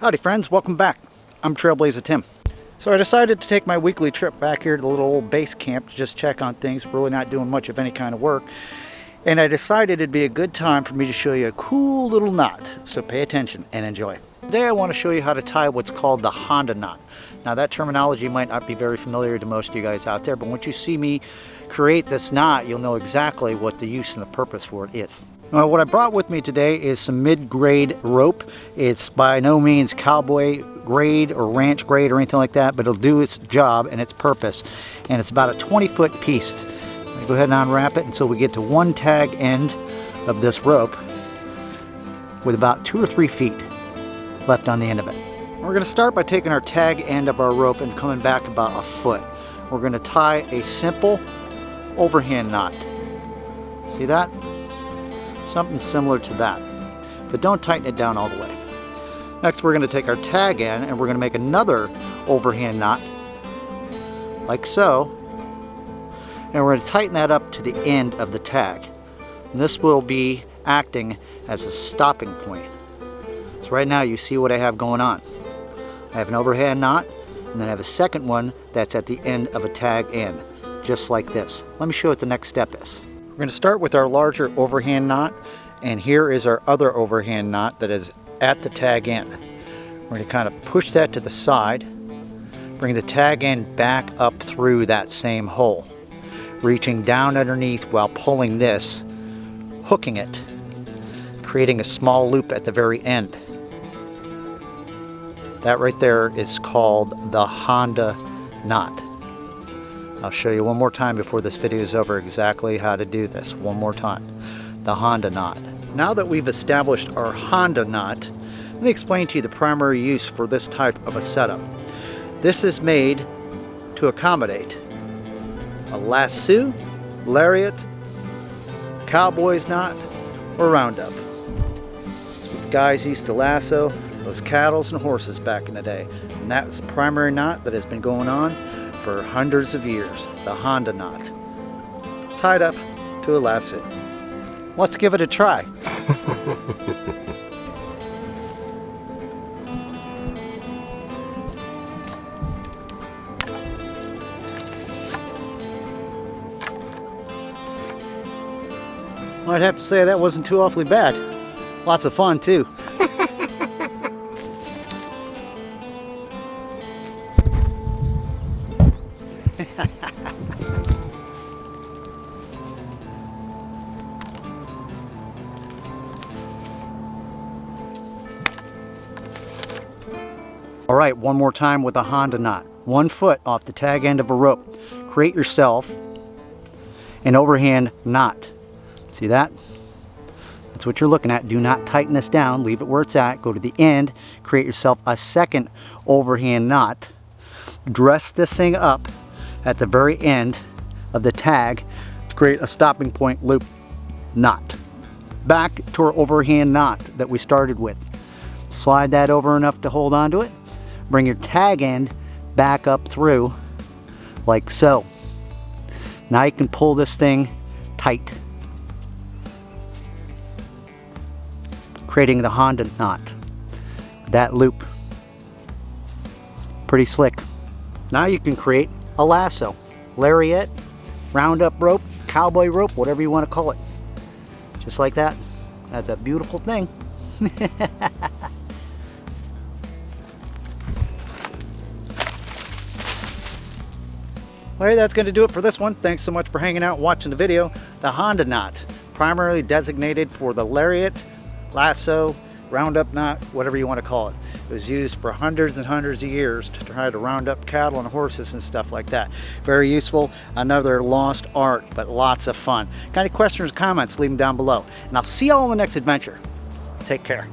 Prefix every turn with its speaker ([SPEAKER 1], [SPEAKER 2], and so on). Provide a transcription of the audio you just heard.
[SPEAKER 1] Howdy friends, welcome back. I'm Trailblazer Tim. So I decided to take my weekly trip back here to the little old base camp to just check on things, really not doing much of any kind of work. And I decided it'd be a good time for me to show you a cool little knot. So pay attention and enjoy. Today I want to show you how to tie what's called the Honda knot. Now that terminology might not be very familiar to most of you guys out there, but once you see me create this knot, you'll know exactly what the use and the purpose for it is. Now, what I brought with me today is some mid-grade rope. It's by no means cowboy grade or ranch grade or anything like that, but it'll do its job and its purpose. And it's about a 20-foot piece. I'm going to go ahead and unwrap it until we get to one tag end of this rope with about 2 or 3 feet left on the end of it. We're going to start by taking our tag end of our rope and coming back about a foot. We're going to tie a simple overhand knot. See that? Something similar to that, but don't tighten it down all the way. Next we're going to take our tag end and we're going to make another overhand knot like so, and we're going to tighten that up to the end of the tag. And this will be acting as a stopping point. So right now you see what I have going on. I have an overhand knot and then I have a second one that's at the end of a tag end, just like this. Let me show you what the next step is. We're going to start with our larger overhand knot, and here is our other overhand knot that is at the tag end. We're going to kind of push that to the side, bring the tag end back up through that same hole, reaching down underneath while pulling this, hooking it, creating a small loop at the very end. That right there is called the Honda knot. I'll show you one more time before this video is over exactly how to do this. One more time. The Honda knot. Now that we've established our Honda knot, let me explain to you the primary use for this type of a setup. This is made to accommodate a lasso, lariat, cowboy's knot, or roundup. So the guys used to lasso those cattle and horses back in the day. And that's the primary knot that has been going on for hundreds of years, the Honda knot, tied up to a lasso. Let's give it a try. I'd have to say that wasn't too awfully bad. Lots of fun too. All right, one more time with a Honda knot. 1 foot off the tag end of a rope. Create yourself an overhand knot. See that? That's what you're looking at. Do not tighten this down. Leave it where it's at. Go to the end. Create yourself a second overhand knot. Dress this thing up at the very end of the tag to create a stopping point loop knot. Back to our overhand knot that we started with. Slide that over enough to hold on to it. Bring your tag end back up through like so. Now you can pull this thing tight, creating the Honda knot. That loop. Pretty slick. Now you can create a lasso, lariat, roundup rope, cowboy rope, whatever you want to call it. Just like that. That's a beautiful thing. Alright, that's going to do it for this one. Thanks so much for hanging out and watching the video. The Honda knot, primarily designated for the lariat, lasso, roundup knot, whatever you want to call it. It was used for hundreds and hundreds of years to try to round up cattle and horses and stuff like that. Very useful. Another lost art, but lots of fun. Got any questions or comments, leave them down below. And I'll see y'all on the next adventure. Take care.